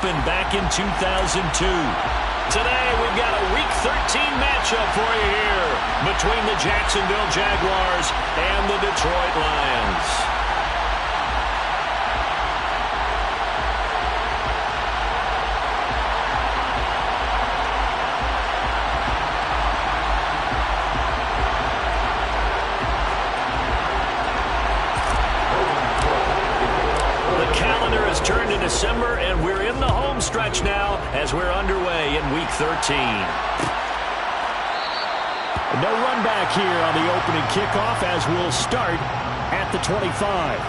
Back in 2002. Today, we've got a Week 13 matchup for you here between the Jacksonville Jaguars and the Detroit Lions. Turned to December, and we're in the home stretch now as we're underway in Week 13. No run back here on the opening kickoff as we'll start at the 25.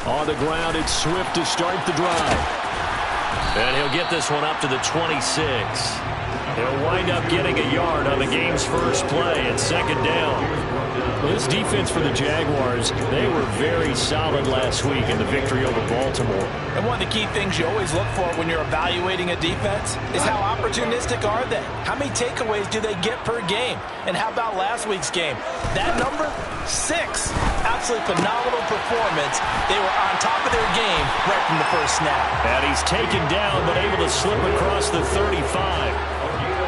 On the ground, it's Swift to start the drive. And he'll get this one up to the 26. He'll wind up getting a yard on the game's first play at second down. Well, this defense for the Jaguars, they were very solid last week in the victory over Baltimore. And one of the key things you always look for when you're evaluating a defense is how opportunistic are they? How many takeaways do they get per game? And how about last week's game? That number, 6. Absolutely phenomenal performance. They were on top of their game right from the first snap. And he's taken down but able to slip across the 35.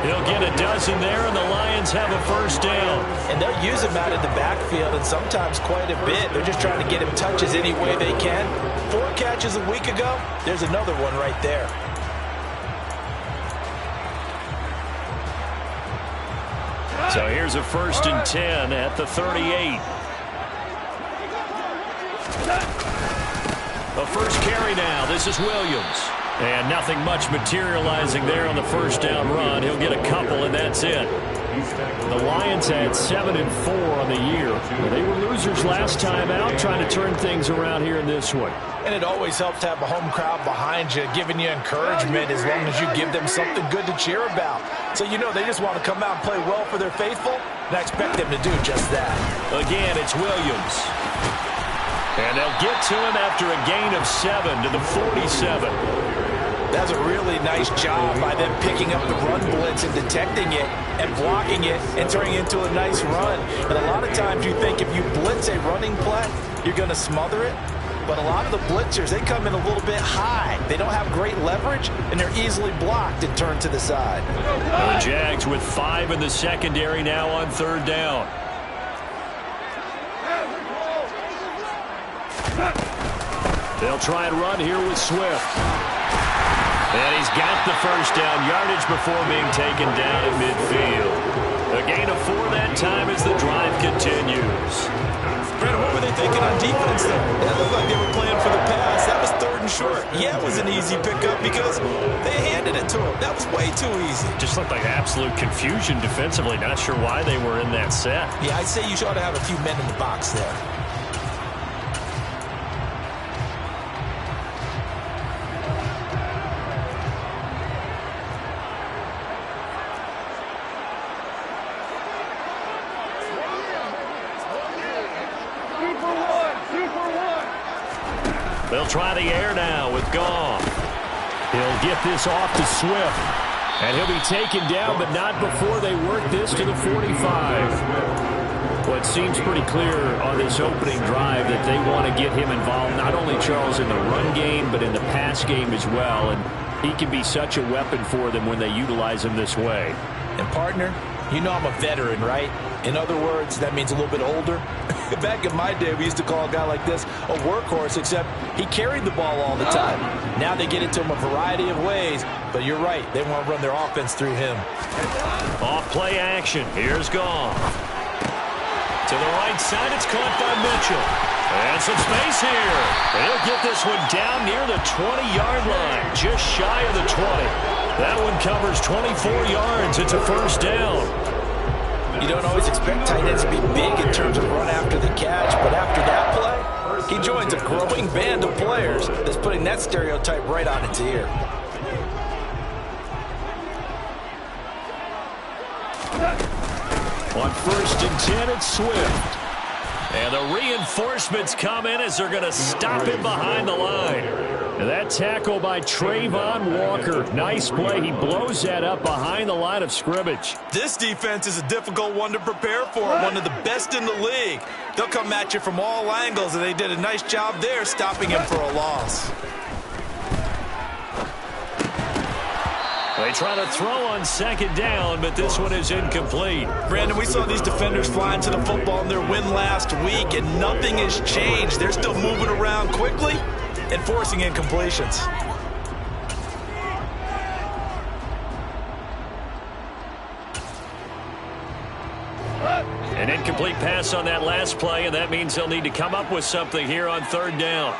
He'll get a dozen there, and the Lions have a first down. And they'll use him out of the backfield, and sometimes quite a bit. They're just trying to get him touches any way they can. 4 catches a week ago. There's another one right there. So here's a 1st and 10 at the 38. The first carry now. This is Williams. And nothing much materializing there on the first down run. He'll get a couple, and that's it. The Lions had 7-4 on the year. They were losers last time out, trying to turn things around here in this one. And it always helps to have a home crowd behind you, giving you encouragement as long as you give them something good to cheer about. So you know they just want to come out and play well for their faithful, and I expect them to do just that. Again, it's Williams. And they'll get to him after a gain of 7 to the 47. That's a really nice job by them picking up the run blitz and detecting it and blocking it and turning it into a nice run. And a lot of times you think if you blitz a running play, you're going to smother it. But a lot of the blitzers, they come in a little bit high. They don't have great leverage, and they're easily blocked and turned to the side. The Jags with 5 in the secondary now on 3rd down. They'll try and run here with Swift. And he's got the first down yardage before being taken down at midfield. A gain of 4 that time as the drive continues. Brandon, what were they thinking on defense there? It looked like they were playing for the pass. That was 3rd and short. Yeah, it was an easy pickup because they handed it to him. That was way too easy. Just looked like absolute confusion defensively. Not sure why they were in that set. Yeah, I'd say you ought to have a few men in the box there. They'll try the air now with Goff. He'll get this off to Swift. And he'll be taken down, but not before they work this to the 45. Well, it seems pretty clear on this opening drive that they want to get him involved, not only, Charles, in the run game, but in the pass game as well. And he can be such a weapon for them when they utilize him this way. And, partner, you know I'm a veteran, right? In other words, that means a little bit older. Back in my day, we used to call a guy like this a workhorse, except he carried the ball all the time. Now they get it to him a variety of ways, but you're right. They want to run their offense through him. Off play action. Here's Goff. To the right side, it's caught by Mitchell. And some space here. They'll get this one down near the 20-yard line, just shy of the 20. That one covers 24 yards. It's a first down. You don't always expect tight ends to be big in terms of run after the catch, but after that play, he joins a growing band of players that's putting that stereotype right on its ear. On 1st and 10, it's Swift. And the reinforcements come in as they're going to stop him behind the line. And that tackle by Trayvon Walker. Nice play. He blows that up behind the line of scrimmage. This defense is a difficult one to prepare for. One of the best in the league. They'll come at you from all angles, and they did a nice job there stopping him for a loss. They try to throw on 2nd down, but this one is incomplete. Brandon, we saw these defenders flying to the football in their win last week, and nothing has changed. They're still moving around quickly and forcing incompletions. An incomplete pass on that last play, and that means they'll need to come up with something here on 3rd down.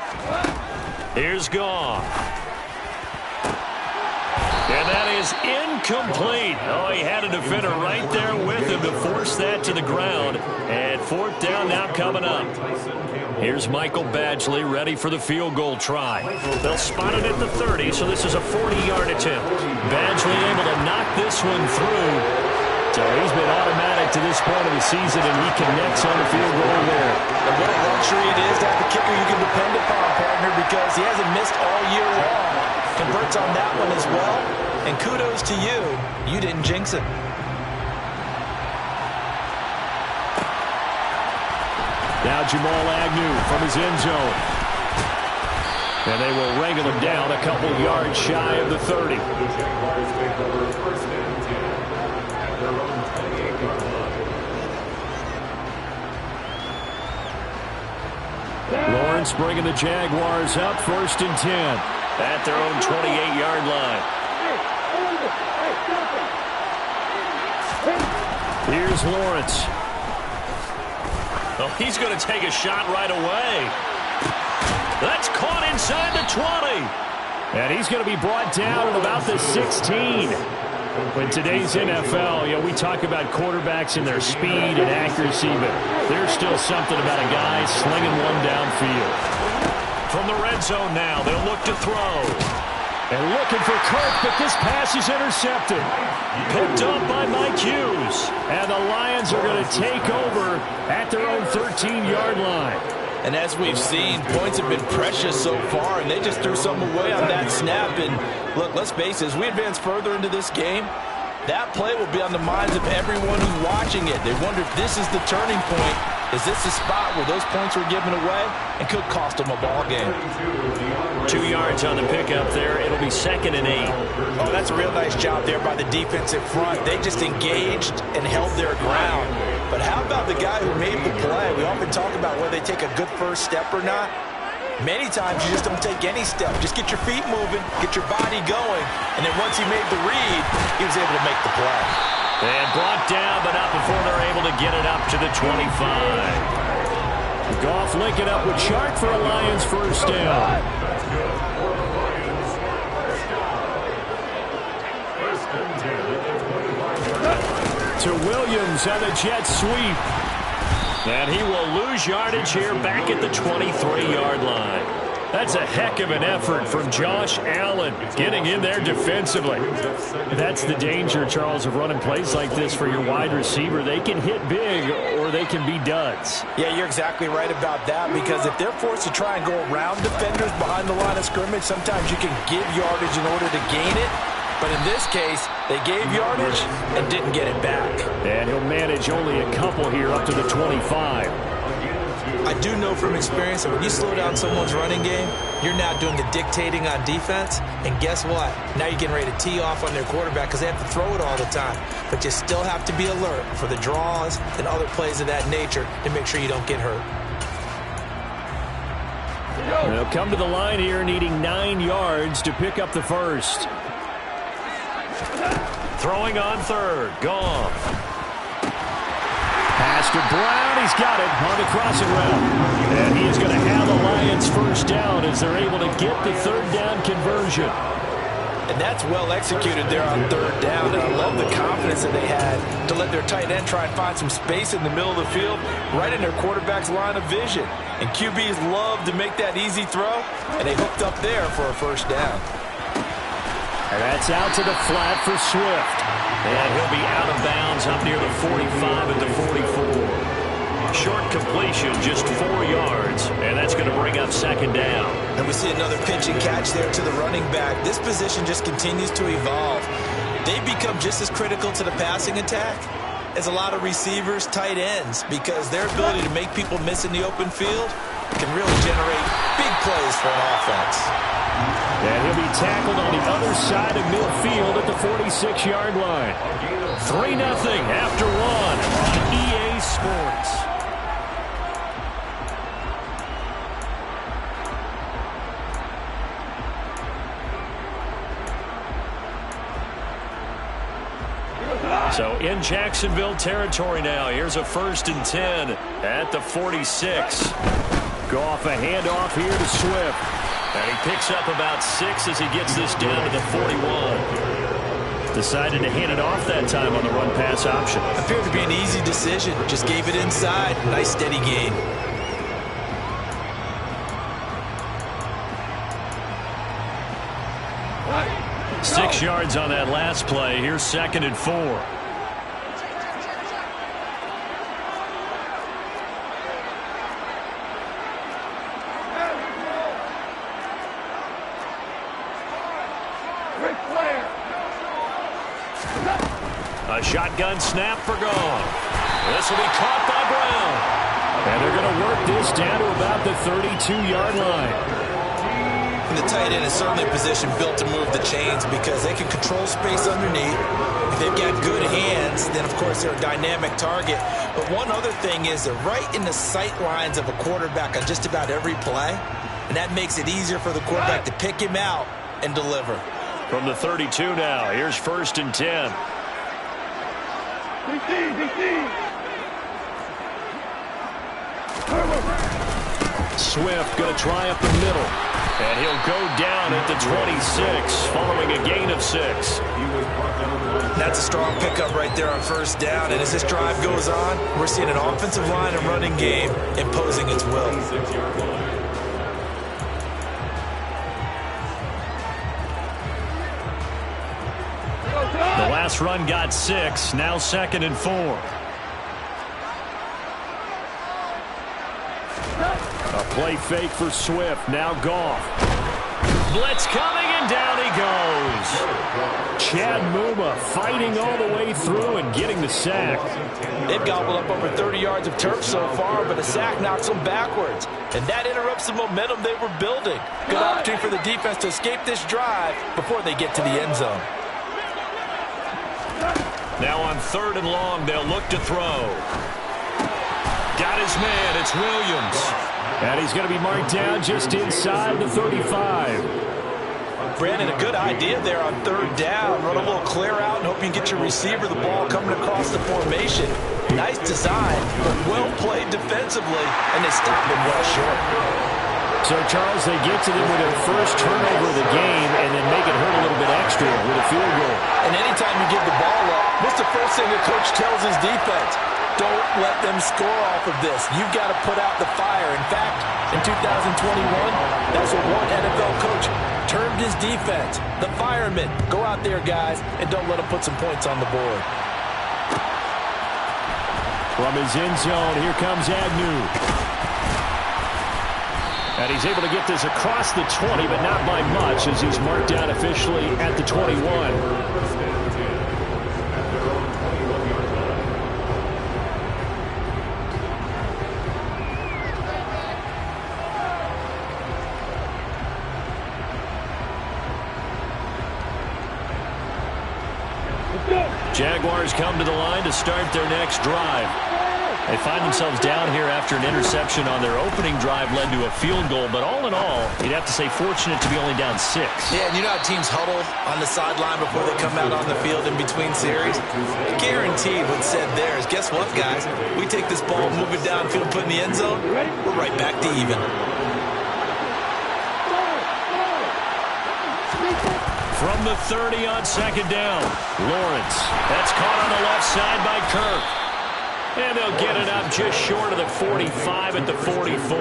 Here's Goff. And that is incomplete. Oh, he had a defender right there with him to force that to the ground. And 4th down now coming up. Here's Michael Badgley ready for the field goal try. They'll spot it at the 30, so this is a 40-yard attempt. Badgley able to knock this one through. So he's been automatic to this point of the season, and he connects on the field goal there. And what a luxury it is to have a kicker you can depend upon, partner, because he hasn't missed all year long. Converts on that one as well. And kudos to you. You didn't jinx it. Now Jamal Agnew from his end zone. And they will wrangle him down a couple yards shy of the 30. Lawrence bringing the Jaguars up 1st and 10 at their own 28-yard line. Here's Lawrence. Oh, he's going to take a shot right away. That's caught inside the 20. And he's going to be brought down at about the 16. In today's NFL, we talk about quarterbacks and their speed and accuracy, but there's still something about a guy slinging one downfield. From the red zone now, they'll look to throw. And looking for Kirk, but this pass is intercepted. Picked up by Mike Hughes. And the Lions are going to take over at their own 13-yard line. And as we've seen, points have been precious so far, and they just threw some away on that snap. And look, let's face it, as we advance further into this game, that play will be on the minds of everyone who's watching it. They wonder if this is the turning point. Is this the spot where those points were given away and could cost them a ball game? 2 yards on the pickup there. It'll be 2nd and 8. Oh, that's a real nice job there by the defensive front. They just engaged and held their ground. But how about the guy who made the play? We often talk about whether they take a good first step or not. Many times you just don't take any step. Just get your feet moving, get your body going, and then once he made the read, he was able to make the play. And brought down, but not before they're able to get it up to the 25. Goff linking up with Chark for a Lions 1st down. To Williams on the jet sweep. And he will lose yardage here back at the 23-yard line. That's a heck of an effort from Josh Allen getting in there defensively. That's the danger, Charles, of running plays like this for your wide receiver. They can hit big or they can be duds. Yeah, you're exactly right about that, because if they're forced to try and go around defenders behind the line of scrimmage, sometimes you can give yardage in order to gain it. But in this case, they gave yardage and didn't get it back. And he'll manage only a couple here up to the 25. I do know from experience that when you slow down someone's running game, you're now doing the dictating on defense. And guess what? Now you're getting ready to tee off on their quarterback because they have to throw it all the time. But you still have to be alert for the draws and other plays of that nature to make sure you don't get hurt. They'll come to the line here needing 9 yards to pick up the first. Throwing on 3rd. Goff. Pass to Brown. He's got it on the crossing route. And he is going to have the Lions 1st down as they're able to get the 3rd down conversion. And that's well executed there on 3rd down. And I love the confidence that they had to let their tight end try and find some space in the middle of the field, right in their quarterback's line of vision. And QBs love to make that easy throw, and they hooked up there for a 1st down. And that's out to the flat for Swift. And he'll be out of bounds up near the 45 at the 44. Short completion, just 4 yards, and that's going to bring up second down. And we see another pitch and catch there to the running back. This position just continues to evolve. They've become just as critical to the passing attack as a lot of receivers, tight ends, because their ability to make people miss in the open field can really generate big plays for an offense. And he'll be tackled on the other side of midfield at the 46-yard line. 3-0 after one on EA Sports. So in Jacksonville territory now. Here's a 1st and 10 at the 46. Goff a handoff here to Swift. And he picks up about 6 as he gets this down to the 41. Decided to hand it off that time on the run-pass option. Appeared to be an easy decision. Just gave it inside. Nice steady gain. What? 6 yards on that last play. Here's 2nd and 4. A shotgun snap for Goff. This will be caught by Brown. And they're going to work this down to about the 32-yard line. And the tight end is certainly a position built to move the chains because they can control space underneath. If they've got good hands, then, of course, they're a dynamic target. But one other thing is they're right in the sight lines of a quarterback on just about every play. And that makes it easier for the quarterback to pick him out and deliver. From the 32 now, here's 1st and 10. Swift going to try up the middle. And he'll go down at the 26 following a gain of 6. That's a strong pickup right there on 1st down. And as this drive goes on, we're seeing an offensive line and running game imposing its will. The last run got 6. Now 2nd and 4. A play fake for Swift. Now Goff. Blitz coming, and down he goes. Chad Muma fighting all the way through and getting the sack. They've gobbled up over 30 yards of turf so far, but a sack knocks them backwards. And that interrupts the momentum they were building. Good opportunity for the defense to escape this drive before they get to the end zone. Now on 3rd and long, they'll look to throw. Got his man, it's Williams. And he's going to be marked down just inside the 35. Brandon, a good idea there on 3rd down. Run a little clear out and hope you can get your receiver the ball coming across the formation. Nice design, but well played defensively, and they stopped him well short. So, Charles, they get to them with their first turnover of the game and then make it hurt a little bit extra with a field goal. And anytime you give the ball up, what's the first thing the coach tells his defense? Don't let them score off of this. You've got to put out the fire. In fact, in 2021, that's what one NFL coach termed his defense. The firemen. Go out there, guys, and don't let them put some points on the board. From his end zone, here comes Agnew. And he's able to get this across the 20, but not by much, as he's marked down officially at the 21. Jaguars come to the line to start their next drive. They find themselves down here after an interception on their opening drive led to a field goal. But all in all, you'd have to say fortunate to be only down 6. Yeah, and you know how teams huddle on the sideline before they come out on the field in between series? Guaranteed what's said there is, guess what, guys? We take this ball, move it downfield, put it in the end zone, we're right back to even. From the 30 on 2nd down, Lawrence. That's caught on the left side by Kirk. And they'll get it up just short of the 45 at the 44.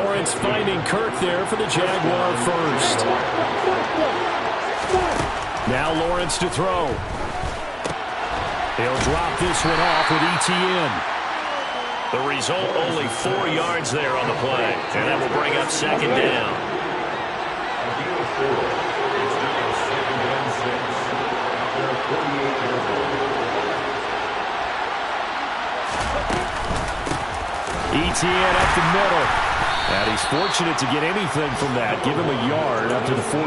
Lawrence finding Kirk there for the Jaguar first. Now Lawrence to throw. He'll drop this one off with ETN. The result, only 4 yards there on the play. And that will bring up second down. ETN up the middle. And he's fortunate to get anything from that. Give him a yard up to the 49.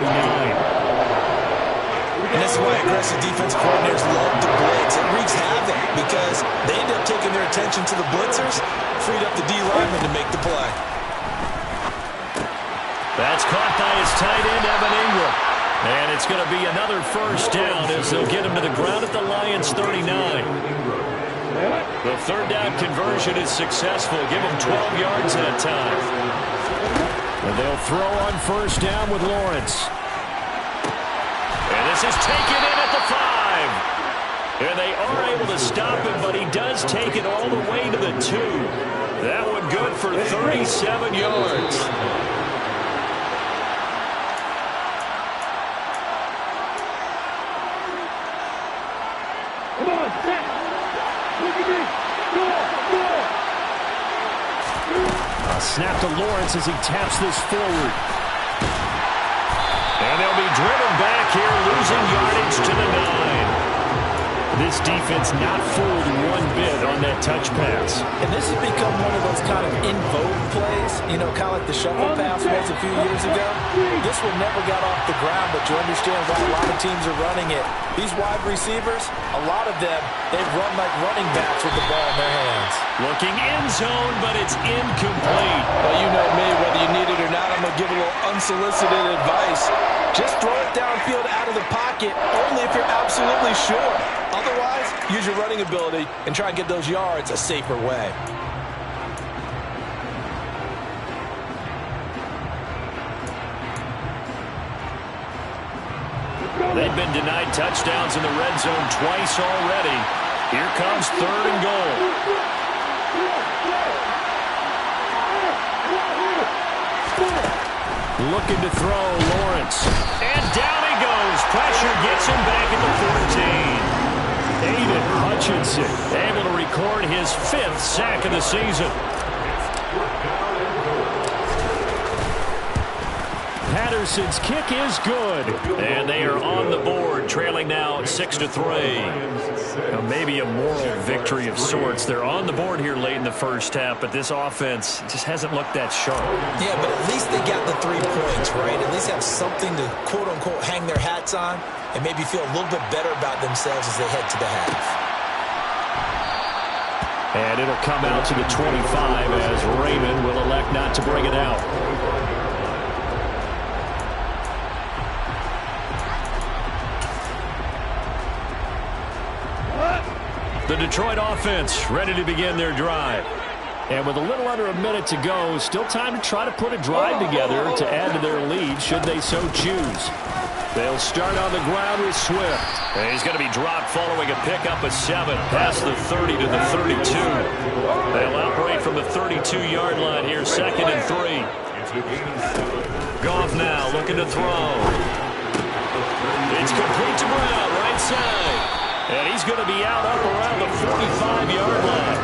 And that's why aggressive defense coordinators love to blitz. It wreaks havoc because they end up taking their attention to the blitzers, freed up the D lineman to make the play. That's caught by his tight end, Evan Ingram. And it's going to be another first down as they'll get him to the ground at the Lions' 39. The third down conversion is successful. Give him 12 yards at a time. And they'll throw on first down with Lawrence. And this is taken in at the 5. And they are able to stop him, but he does take it all the way to the 2. That one good for 37 yards. Snap to Lawrence as he taps this forward. And they'll be driven back here, losing yardage to the 9. This defense not fooled one bit on that touch pass. And this has become one of those kind of in vogue plays, you know, kind of like the shuffle pass was a few years ago. This one never got off the ground, but you understand why a lot of teams are running it. These wide receivers, a lot of them, they run like running backs with the ball in their hands. Looking end zone, but it's incomplete. Well, you know me, whether you need it or not, I'm going to give a little unsolicited advice. Just throw it downfield out of the pocket, only if you're absolutely sure. Otherwise, use your running ability and try and get those yards a safer way. They've been denied touchdowns in the red zone twice already. Here comes 3rd and goal. Looking to throw, Lawrence. And down he goes. Pressure gets him back at the 14. Aiden Hutchinson able to record his 5th sack of the season. Patterson's kick is good. And they are on the board, trailing now 6-3. Now, maybe a moral victory of sorts. They're on the board here late in the first half, but this offense just hasn't looked that sharp. Yeah, but at least they got the 3 points, right? At least have something to, quote-unquote, hang their hats on and maybe feel a little bit better about themselves as they head to the half. And it'll come out to the 25 as Raymond will elect not to bring it out. The Detroit offense ready to begin their drive. And with a little under a minute to go, still time to try to put a drive together to add to their lead should they so choose. They'll start on the ground with Swift. And he's going to be dropped following a pickup of 7 past the 30 to the 32. They'll operate from the 32-yard line here, 2nd and 3. Goff now looking to throw. It's complete to Brown, right side. And he's going to be out up around the 45-yard line.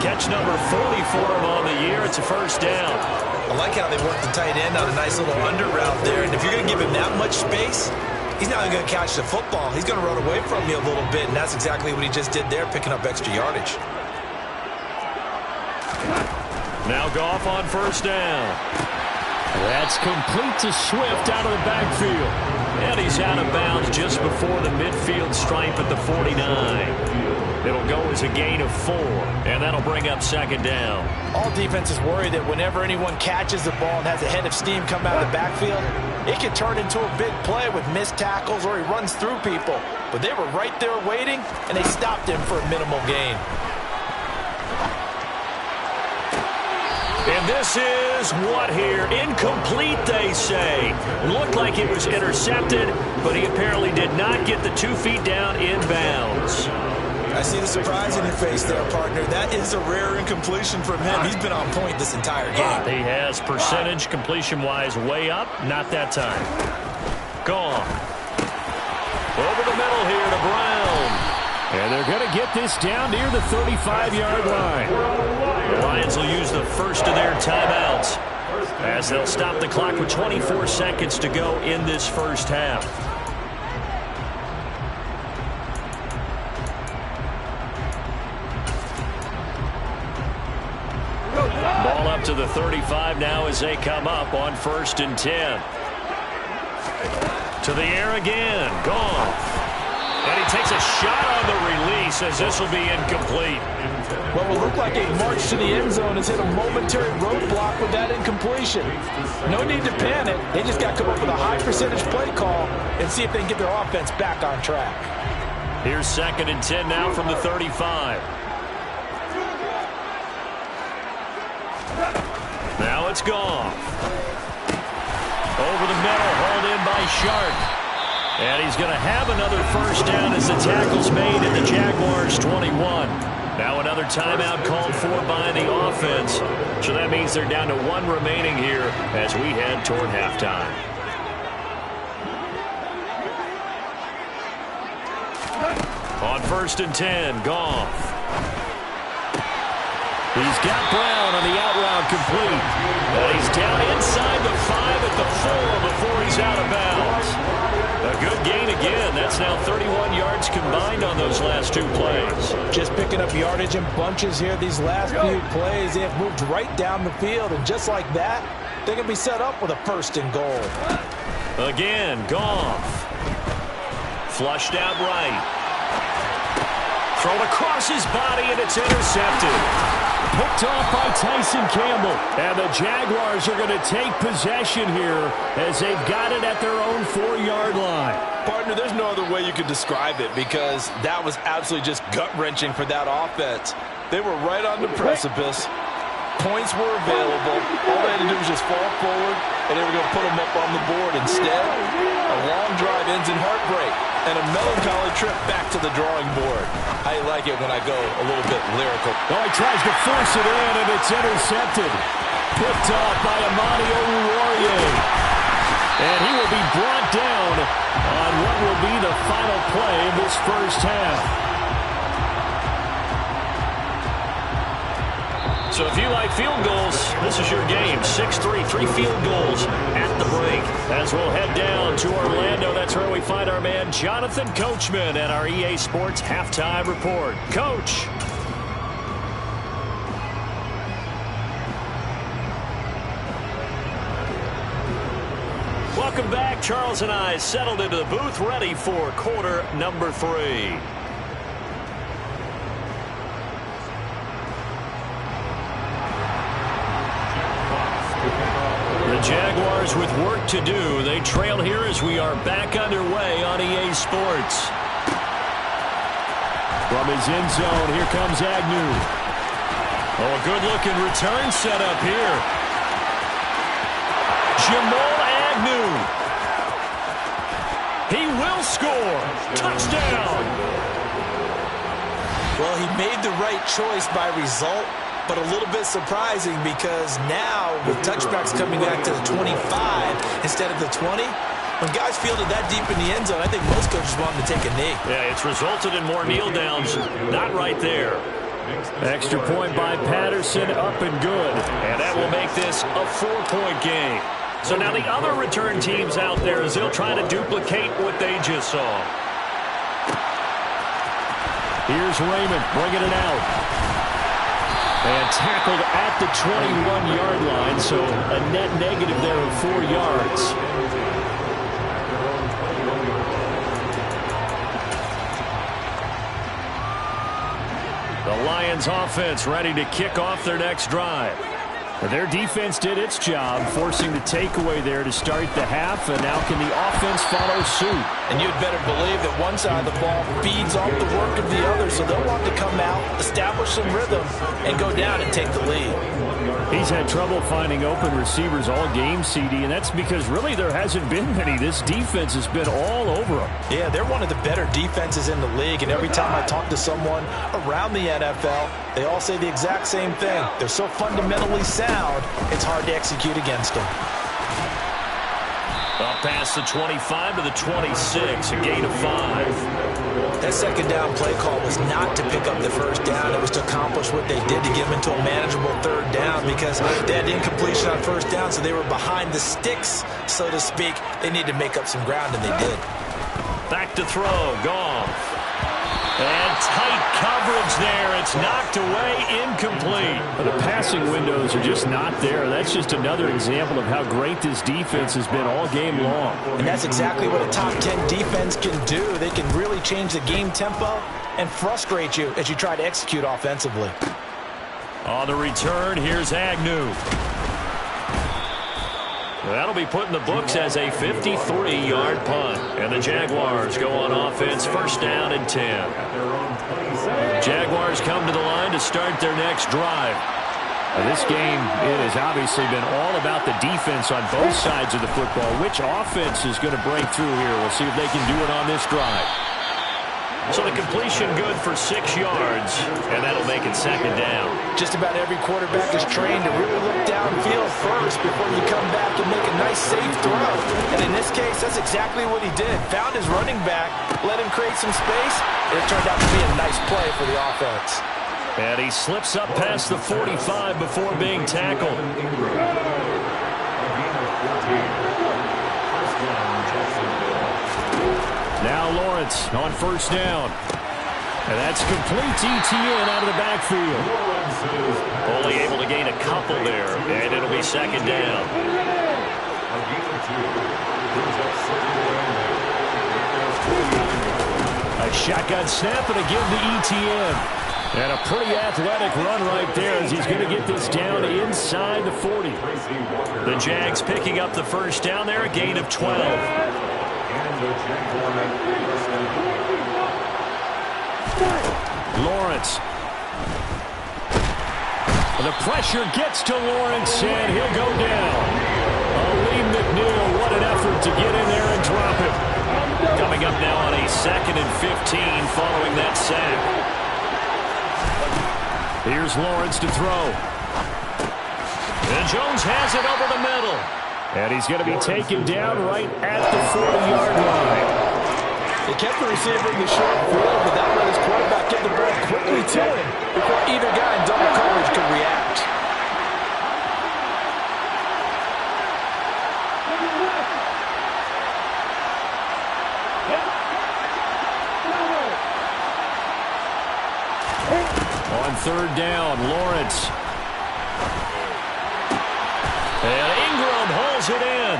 Catch number 40 for him on the year. It's a first down. I like how they work the tight end on a nice little under route there. And if you're going to give him that much space, he's not going to catch the football. He's going to run away from you a little bit, and that's exactly what he just did there, picking up extra yardage. Now Goff on first down. That's complete to Swift out of the backfield. And he's out of bounds just before the midfield stripe at the 49. It'll go as a gain of 4, and that'll bring up second down. All defenses worry that whenever anyone catches the ball and has a head of steam come out of the backfield, it can turn into a big play with missed tackles or he runs through people. But they were right there waiting, and they stopped him for a minimal gain. And this is what here? Incomplete, they say. Looked like it was intercepted, but he apparently did not get the 2 feet down in bounds. I see the surprise in your face there, partner. That is a rare incompletion from him. He's been on point this entire game. He has percentage completion-wise way up. Not that time. Gone. Over the middle here to Brown. And they're going to get this down near the 35-yard line. The Lions will use the first of their timeouts as they'll stop the clock with 24 seconds to go in this first half. Ball up to the 35 now as they come up on 1st and 10. To the air again. Goff. And he takes a shot on the release as this will be incomplete. What will look like a march to the end zone has hit a momentary roadblock with that incompletion. No need to panic. They just got to come up with a high percentage play call and see if they can get their offense back on track. Here's 2nd and 10 now from the 35. Now it's Goff. Over the middle, hauled in by Sharp. And he's going to have another first down as the tackle's made at the Jaguars' 21. Now another timeout called for by the offense. So that means they're down to 1 remaining here as we head toward halftime. On 1st and 10, Goff. He's got Brown on the out route complete. And he's down inside the 5 at the 4 before he's out of bounds. A good gain again. That's now 31 yards combined on those last 2 plays. Just picking up yardage in bunches here these last few plays. They have moved right down the field, and just like that, they can be set up with a 1st and goal. Again, Goff. Flushed out right. Thrown across his body, and it's intercepted. Picked off by Tyson Campbell. And the Jaguars are going to take possession here as they've got it at their own 4-yard line. Partner, there's no other way you could describe it because that was absolutely just gut-wrenching for that offense. They were right on the precipice. Points were available. All they had to do was just fall forward, and they were going to put them up on the board. Instead, a long drive ends in heartbreak and a melancholy trip back to the drawing board. I like it when I go a little bit lyrical. Oh, he tries to force it in, and it's intercepted. Picked off by Amani Oruwariye. And he will be brought down on what will be the final play of this first half. So if you like field goals, this is your game. 6-3, 3 field goals at the break. As we'll head down to Orlando, that's where we find our man Jonathan Coachman at our EA Sports Halftime Report. Coach. Welcome back. Charles and I settled into the booth, ready for quarter number 3. The Jaguars with work to do. They trail here as we are back underway on EA Sports. From his end zone, here comes Agnew. Oh, a good-looking return set up here. Jamal Agnew. He will score. Touchdown. Well, he made the right choice by result, but a little bit surprising because now with touchbacks coming back to the 25 instead of the 20, when guys fielded that deep in the end zone, I think most coaches want them to take a knee. Yeah, it's resulted in more kneel downs. Not right there. Extra point by Patterson, up and good. And that will make this a 4-point game. So now the other return teams out there as they'll try to duplicate what they just saw. Here's Raymond bringing it out. And tackled at the 21-yard line, so a net negative there of 4 yards. The Lions offense ready to kick off their next drive. Their defense did its job, forcing the takeaway there to start the half, and now can the offense follow suit? And you'd better believe that one side of the ball feeds off the work of the other, so they'll want to come out, establish some rhythm, and go down and take the lead. He's had trouble finding open receivers all game, CD, and that's because really there hasn't been many. This defense has been all over them. Yeah, they're one of the better defenses in the league, and every time I talk to someone around the NFL, they all say the exact same thing. They're so fundamentally sound, it's hard to execute against them. Up past the 25 to the 26, a gain of 5. That second down play call was not to pick up the first down. It was to accomplish what they did to get them into a manageable third down because they had incompletion on first down, so they were behind the sticks, so to speak. They needed to make up some ground, and they did. Back to throw, Goff. And tight coverage there. It's knocked away, incomplete. The passing windows are just not there. That's just another example of how great this defense has been all game long. And that's exactly what a top 10 defense can do. They can really change the game tempo and frustrate you as you try to execute offensively. On the return, here's Agnew. That'll be put in the books as a 53-yard punt. And the Jaguars go on offense, first down and 10. Jaguars come to the line to start their next drive. This game, it has obviously been all about the defense on both sides of the football. Which offense is going to break through here? We'll see if they can do it on this drive. So the completion good for 6 yards, and that'll make it second down. Just about every quarterback is trained to really look downfield first before you come back and make a nice safe throw. And in this case, that's exactly what he did. Found his running back, let him create some space, and it turned out to be a nice play for the offense. And he slips up past the 45 before being tackled. Now Lawrence on first down. And that's complete to Etienne out of the backfield. Only able to gain a couple there, and it'll be second down. A shotgun snap and a give to Etienne. And a pretty athletic run right there as he's going to get this down inside the 40. The Jags picking up the first down there, a gain of 12. Lawrence. The pressure gets to Lawrence, and he'll go down. Lee McNeil, what an effort to get in there and drop it. Coming up now on a 2nd and 15 following that sack. Here's Lawrence to throw. And Jones has it over the middle. And he's going to be taken down right at the 40-yard line. They kept the receiver in the short field, but that let his quarterback get the ball quickly to him before either guy in double coverage could react. On third down, Lawrence. And Ingram hauls it in.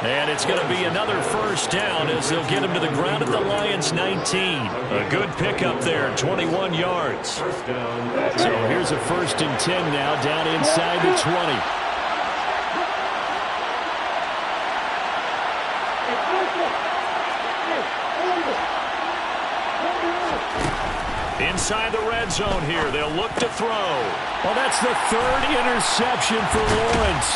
And it's going to be another first down as they'll get him to the ground at the Lions' 19. A good pickup there, 21 yards. So here's a 1st and 10 now down inside the 20. Inside the red zone here, they'll look to throw. Well, that's the 3rd interception for Lawrence.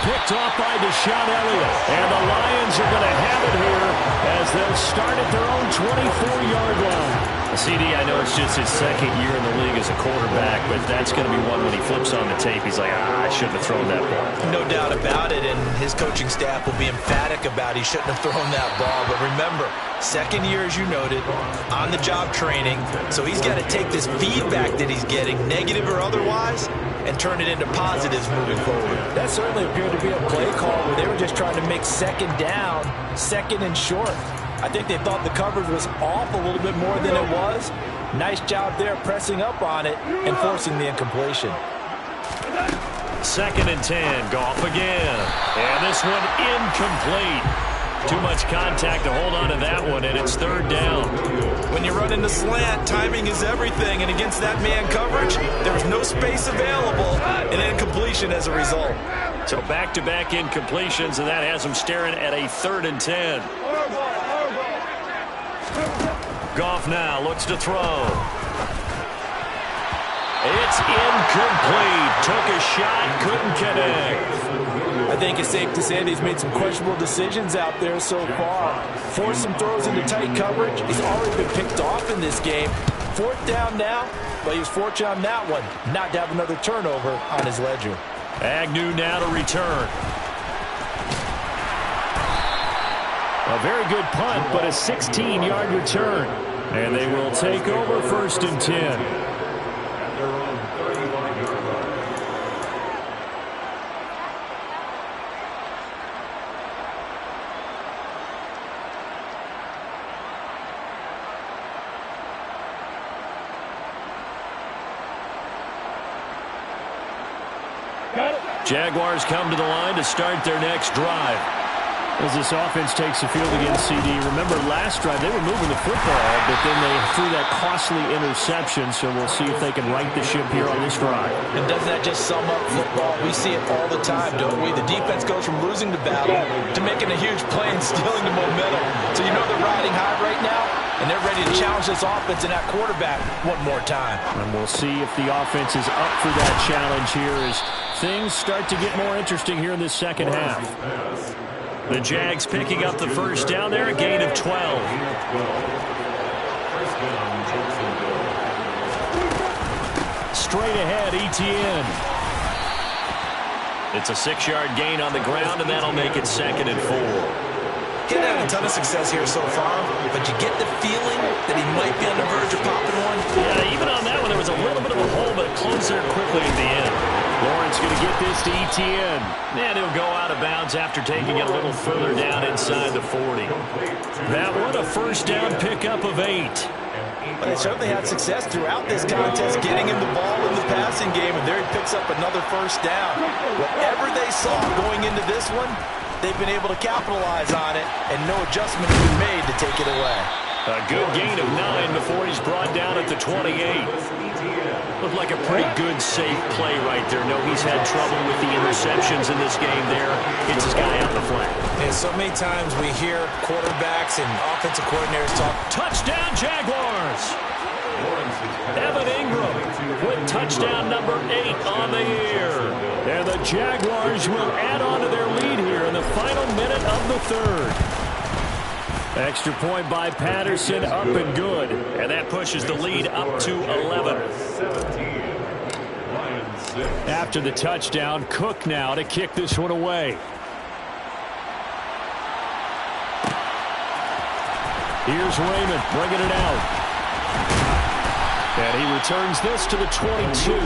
Picked off by Deshaun Elliott. And the Lions are going to have it here as they'll start at their own 24-yard line. CD, I know it's just his 2nd year in the league as a quarterback, but that's going to be one when he flips on the tape. He's like, I shouldn't have thrown that ball. No doubt about it, and his coaching staff will be emphatic about he shouldn't have thrown that ball. But remember, 2nd year, as you noted, on-the-job training, so he's got to take this feedback that he's getting, negative or otherwise, and turn it into positives moving forward. That certainly appeared to be a play call where they were just trying to make 2nd down, 2nd and short. I think they thought the coverage was off a little bit more than it was. Nice job there pressing up on it and forcing the incompletion. 2nd and 10, Goff again. And this one incomplete. Too much contact to hold on to that one, and it's 3rd down. When you run in the slant, timing is everything, and against that man coverage, there's no space available, and incompletion as a result. So back-to-back incompletions, and that has them staring at a 3rd and 10. Goff now looks to throw. It's incomplete. Took a shot, couldn't connect. I think it's safe to say that he's made some questionable decisions out there so far. Forced some throws into tight coverage. He's already been picked off in this game. 4th down now, but he was fortunate on that one not to have another turnover on his ledger. Agnew now to return. A very good punt, but a 16-yard return. And they will take over 1st and 10. Jaguars come to the line to start their next drive. As this offense takes the field against CD. Remember, last drive they were moving the football, but then they threw that costly interception, so we'll see if they can right the ship here on this drive. And doesn't that just sum up football? We see it all the time, don't we? The defense goes from losing the battle to making a huge play and stealing the momentum. So you know they're riding high right now, and they're ready to challenge this offense and that quarterback one more time. And we'll see if the offense is up for that challenge here as things start to get more interesting here in this second half. The Jags picking up the first down there, a gain of 12. Straight ahead, Etienne. It's a 6-yard gain on the ground, and that'll make it 2nd and 4. He's had a ton of success here so far, but you get the feeling that he might be on the verge of popping one. Yeah, even on that one, there was a little bit of a hole, but it closed there quickly at the end. Lawrence going to get this to Etienne. And he'll go out of bounds after taking it a little further down inside the 40. That one, a first down pickup of 8. But they certainly had success throughout this contest, getting him the ball in the passing game, and there he picks up another first down. Whatever they saw going into this one, they've been able to capitalize on it, and no adjustment has been made to take it away. A good gain of 9 before he's brought down at the 28. Looked like a pretty good, safe play right there. No, he's had trouble with the interceptions in this game there. Gets his guy out the flat. And so many times we hear quarterbacks and offensive coordinators talk. Touchdown, Jaguars! Evan Ingram with touchdown number 8 on the year. And the Jaguars will add on to their lead here in the final minute of the 3rd. Extra point by Patterson, up and good. And that pushes the lead up to 11. After the touchdown, Cook now to kick this one away. Here's Raymond bringing it out. And he returns this to the 22.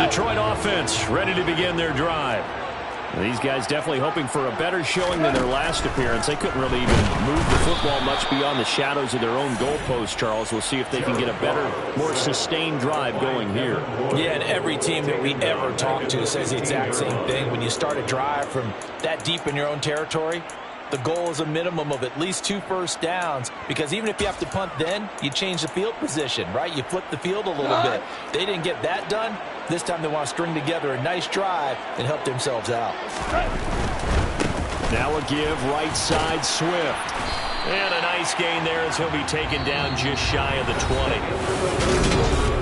Detroit offense ready to begin their drive. These guys definitely hoping for a better showing than their last appearance. They couldn't really even move the football much beyond the shadows of their own goalpost, Charles. We'll see if they can get a better, more sustained drive going here. Yeah, and every team that we ever talk to says the exact same thing. When you start a drive from that deep in your own territory, the goal is a minimum of at least 2 first downs, because even if you have to punt then, you change the field position, right? You flip the field a little bit. They didn't get that done. This time they want to string together a nice drive and help themselves out. Now a give right side Swift. And a nice gain there as he'll be taken down just shy of the 20.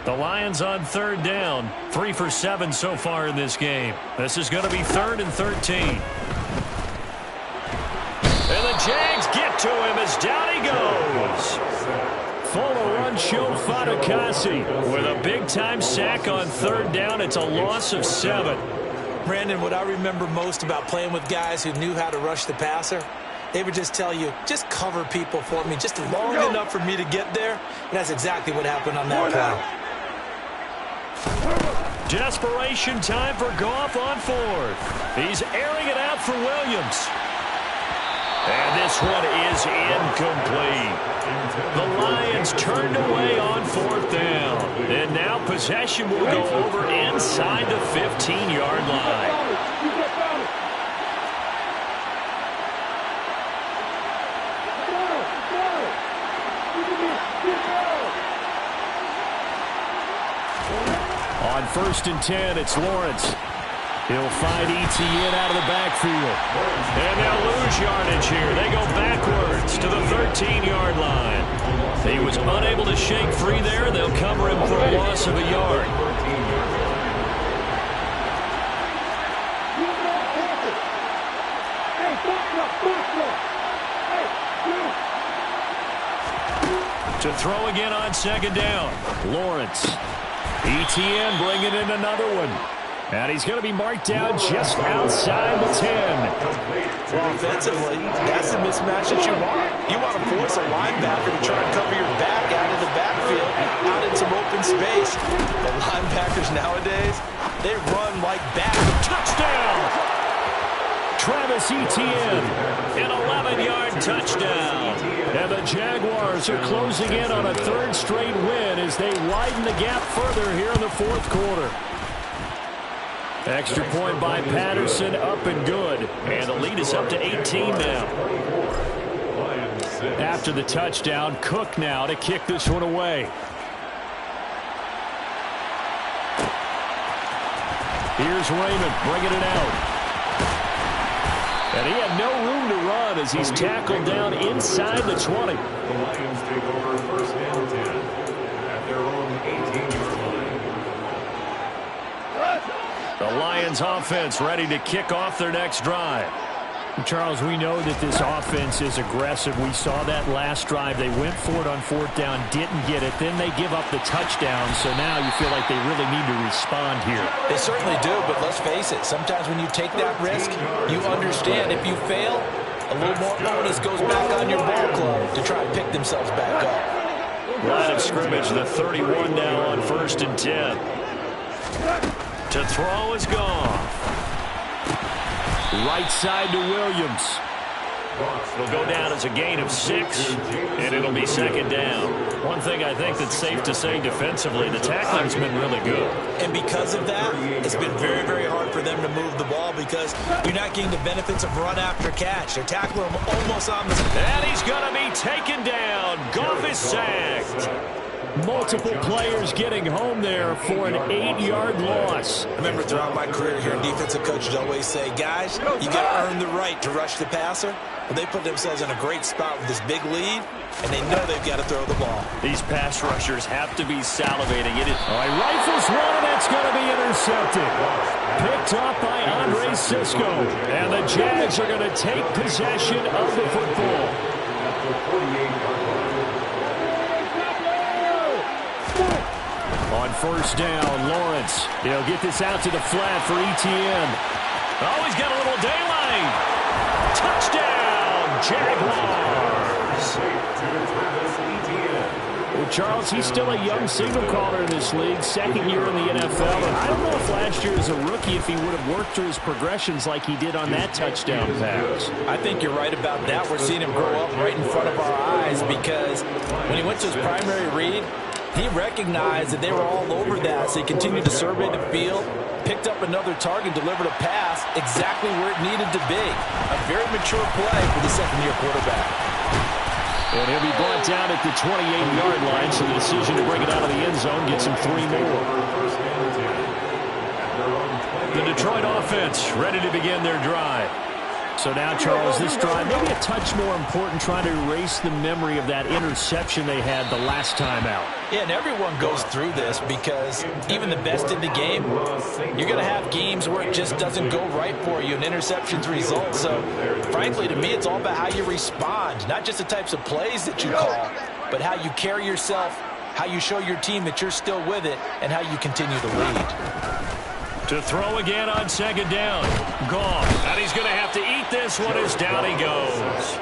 The Lions on 3rd down. 3 for 7 so far in this game. This is going to be 3rd and 13. And the Jags get to him as down he goes. Full run show Fatukasi with a big-time sack on 3rd down. It's a loss of 7. Brandon, what I remember most about playing with guys who knew how to rush the passer, they would just tell you, just cover people for me, just long enough for me to get there. And that's exactly what happened on that play. Desperation time for Goff on 4th. He's airing it out for Williams. And this one is incomplete. The Lions turned away on 4th down. And now possession will go over inside the 15-yard line. On 1st and 10, it's Lawrence. He'll find Etienne out of the backfield. And they'll lose yardage here. They go backwards to the 13-yard line. He was unable to shake free there. They'll cover him for a loss of a yard. To throw again on 2nd down. Lawrence. Etienne bringing in another one. And he's going to be marked down just outside the 10. Well, offensively, that's the mismatch that you want. You want to force a linebacker to try and cover your back out of the backfield, out in some open space. The linebackers nowadays, they run like back. Touchdown! Travis Etienne, an 11-yard touchdown. And the Jaguars are closing in on a 3rd straight win as they widen the gap further here in the 4th quarter. Extra point by Patterson, up and good. And the lead is up to 18 now. After the touchdown, Cook now to kick this one away. Here's Raymond bringing it out. And he had no room to run as he's tackled down inside the 20. The Lions take over 1st and 10 at their own 18-yard line. The Lions offense ready to kick off their next drive. Charles, we know that this offense is aggressive. We saw that last drive. They went for it on 4th down, didn't get it. Then they give up the touchdown. So now you feel like they really need to respond here. They certainly do, but let's face it. Sometimes when you take that risk, you understand if you fail, a little more onus goes back on your ball club to try and pick themselves back up. Line of scrimmage, the 31 now on 1st and 10. To throw is gone. Right side to Williams. It'll go down as a gain of 6, and it'll be 2nd down. One thing I think that's safe to say defensively, the tackling's been really good. And because of that, it's been very, very hard for them to move the ball because you're not getting the benefits of run after catch. They're tackling him almost on the... And he's going to be taken down. Goff is sacked. Multiple players getting home there for an 8-yard loss. I remember throughout my career here, defensive coaches always say, guys, you got to earn the right to rush the passer. But they put themselves in a great spot with this big lead, and they know they've got to throw the ball. These pass rushers have to be salivating. It is. All right, rifles one, and that's going to be intercepted. Picked up by Andre Sisco. And the Jags are going to take possession of the football. On 1st down, Lawrence. He'll get this out to the flat for Etienne. Oh, he's got a little daylight. Touchdown, Jaguars. Well, Charles, he's still a young signal caller in this league, 2nd year in the NFL. And I don't know if last year as a rookie if he would have worked through his progressions like he did on that touchdown pass. I think you're right about that. We're seeing him grow up right in front of our eyes because when he went to his primary read, he recognized that they were all over that, so he continued to survey the field, picked up another target, delivered a pass exactly where it needed to be. A very mature play for the 2nd-year quarterback. And he'll be brought down at the 28-yard line, so the decision to bring it out of the end zone gets him 3 more. The Detroit offense ready to begin their drive. So now, Charles, this drive maybe a touch more important, trying to erase the memory of that interception they had the last time out. Yeah, and everyone goes through this because even the best in the game, you're going to have games where it just doesn't go right for you, and interceptions result. So, frankly, to me, it's all about how you respond, not just the types of plays that you call, but how you carry yourself, how you show your team that you're still with it, and how you continue to lead. To throw again on 2nd down. Goff. And he's going to have to eat this one as down he goes.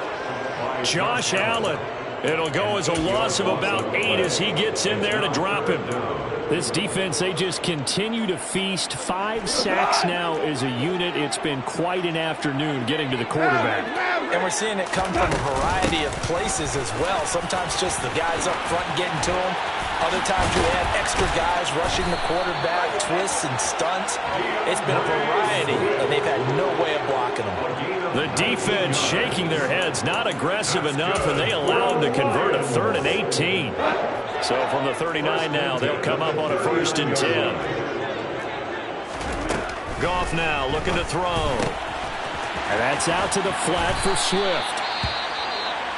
Josh Allen. It'll go as a loss of about 8 as he gets in there to drop him. This defense, they just continue to feast. 5 sacks now as a unit. It's been quite an afternoon getting to the quarterback. And we're seeing it come from a variety of places as well. Sometimes just the guys up front getting to him. Other times you have extra guys rushing the quarterback, twists and stunts. It's been a variety, and they've had no way of blocking them. The defense shaking their heads, not aggressive enough, and they allow them to convert a 3rd and 18. So from the 39 now, they'll come up on a 1st and 10. Goff now looking to throw. And that's out to the flat for Swift.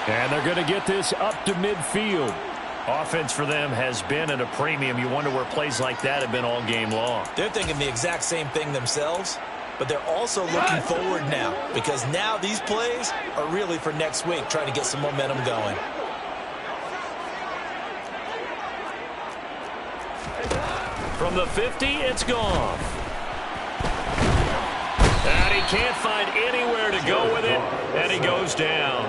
And they're going to get this up to midfield. Offense for them has been at a premium. You wonder where plays like that have been all game long. They're thinking the exact same thing themselves, but they're also looking forward now because now these plays are really for next week, trying to get some momentum going. From the 50, it's gone. And he can't find anywhere to go with it, and he goes down.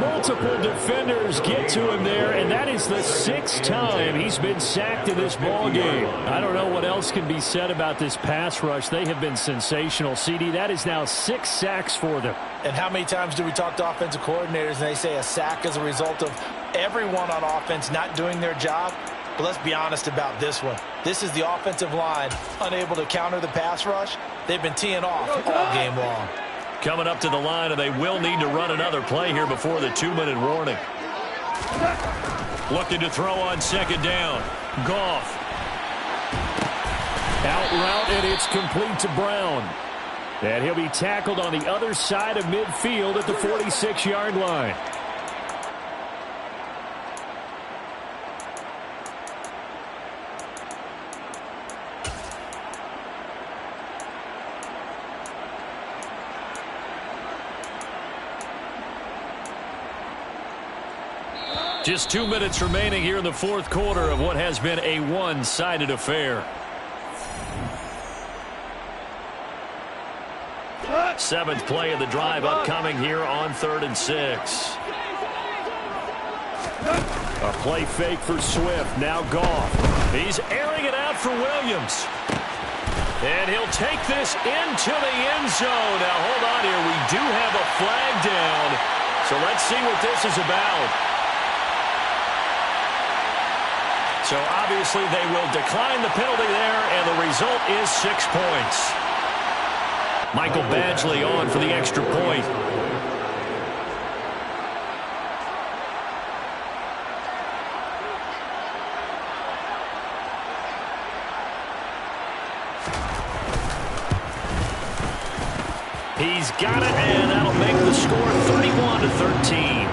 Multiple defenders get to him there, and that is the 6th time he's been sacked in this ballgame. I don't know what else can be said about this pass rush. They have been sensational. CD, that is now 6 sacks for them. And how many times do we talk to offensive coordinators and they say a sack is a result of everyone on offense not doing their job? But let's be honest about this one. This is the offensive line unable to counter the pass rush. They've been teeing off all game long. Coming up to the line, and they will need to run another play here before the 2-minute warning. Looking to throw on 2nd down. Goff. Out route, and it's complete to Brown. And he'll be tackled on the other side of midfield at the 46-yard line. Just 2 minutes remaining here in the 4th quarter of what has been a one-sided affair. 7th play of the drive upcoming here on 3rd and 6. A play fake for Swift. Now Goff. He's airing it out for Williams. And he'll take this into the end zone. Now hold on here. We do have a flag down. So let's see what this is about. So obviously they will decline the penalty there, and the result is 6 points. Michael Badgley on for the extra point. He's got it, and that'll make the score 31-13.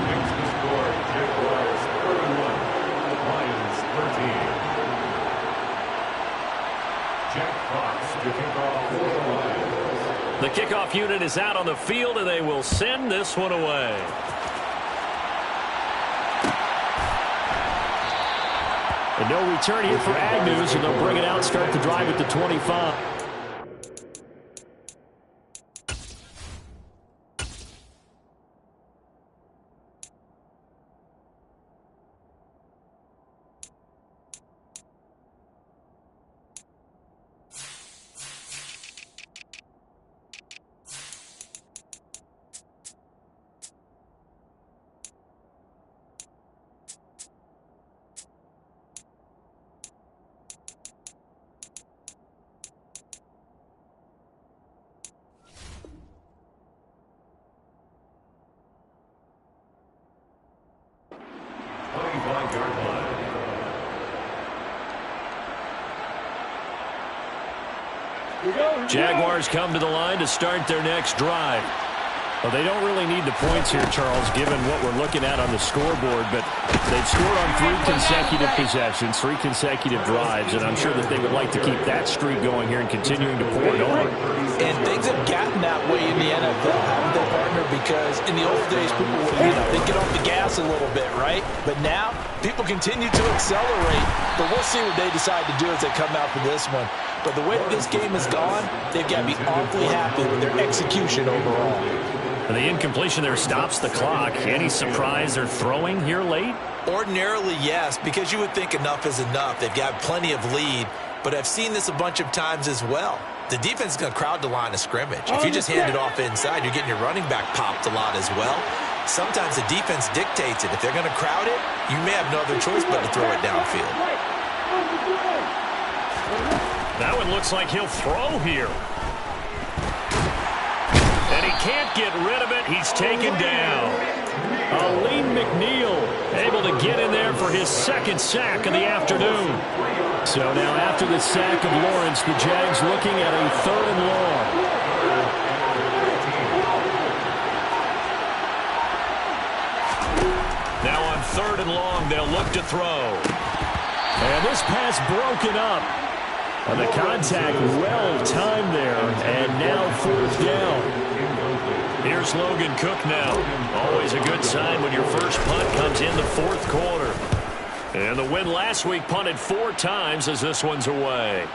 The kickoff unit is out on the field, and they will send this one away. And no return here for Agnew, so they'll bring it out, start the drive at the 25. Jaguars come to the line to start their next drive. Well, they don't really need the points here, Charles, given what we're looking at on the scoreboard, but they've scored on 3 consecutive possessions, 3 consecutive drives, and I'm sure that they would like to keep that streak going here and continuing to pour it on. And things have gotten that way in the NFL, haven't they, partner? Because in the old days, people would, they'd get off the gas a little bit, right? But now, people continue to accelerate, but we'll see what they decide to do as they come out for this one. But the way this game has gone, they've got to be awfully happy with their execution overall. And the incompletion there stops the clock. Any surprise they're throwing here late? Ordinarily, yes, because you would think enough is enough. They've got plenty of lead, but I've seen this a bunch of times as well. The defense is going to crowd the line of scrimmage. If you just hand it off inside, you're getting your running back popped a lot as well. Sometimes the defense dictates it. If they're going to crowd it, you may have no other choice but to throw it downfield. That one looks like he'll throw here. And he can't get rid of it. He's taken down. McNeil able to get in there for his second sack of the afternoon. So now after the sack of Lawrence, the Jags looking at a 3rd and long. Now on 3rd and long, they'll look to throw. And this pass broken up. And the contact well timed there. And now 4th down. Here's Logan Cook now. Always a good sign when your first punt comes in the 4th quarter. And the win last week punted 4 times as this one's away.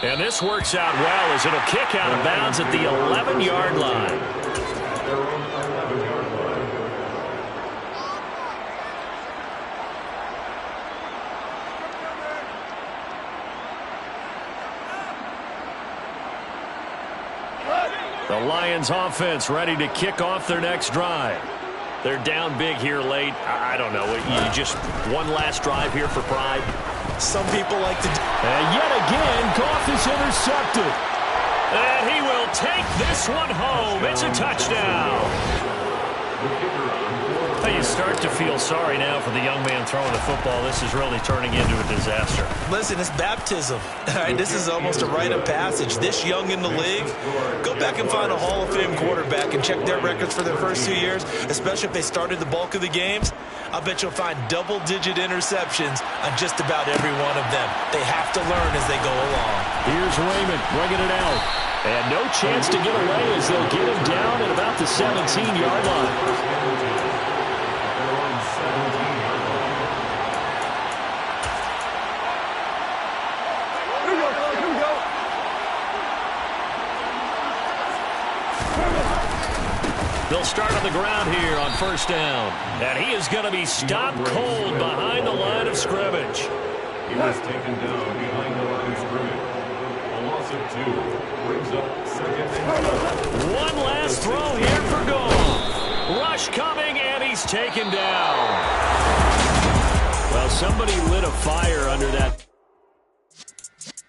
And this works out well as it'll kick out of bounds at the 11-yard line. The Lions offense ready to kick off their next drive. They're down big here late. I don't know. You just one last drive here for pride. Some people like to... And yet again, Goff is intercepted. And he will take this one home. It's a touchdown. You start to feel sorry now for the young man throwing the football. This is really turning into a disaster. Listen, it's baptism. All right, this is almost a rite of passage. This young in the league, go back and find a Hall of Fame quarterback and check their records for their first 2 years, especially if they started the bulk of the games. I bet you'll find double-digit interceptions on just about every one of them. They have to learn as they go along. Here's Raymond bringing it out. And no chance to get away as they'll get him down at about the 17-yard line. They'll start on the ground here on 1st down. And he is going to be stopped cold behind the line of scrimmage. He was taken down behind the line of scrimmage. A loss of 2 brings up 2nd. One last throw here for Goff. Rush coming, and he's taken down. Well, somebody lit a fire under that.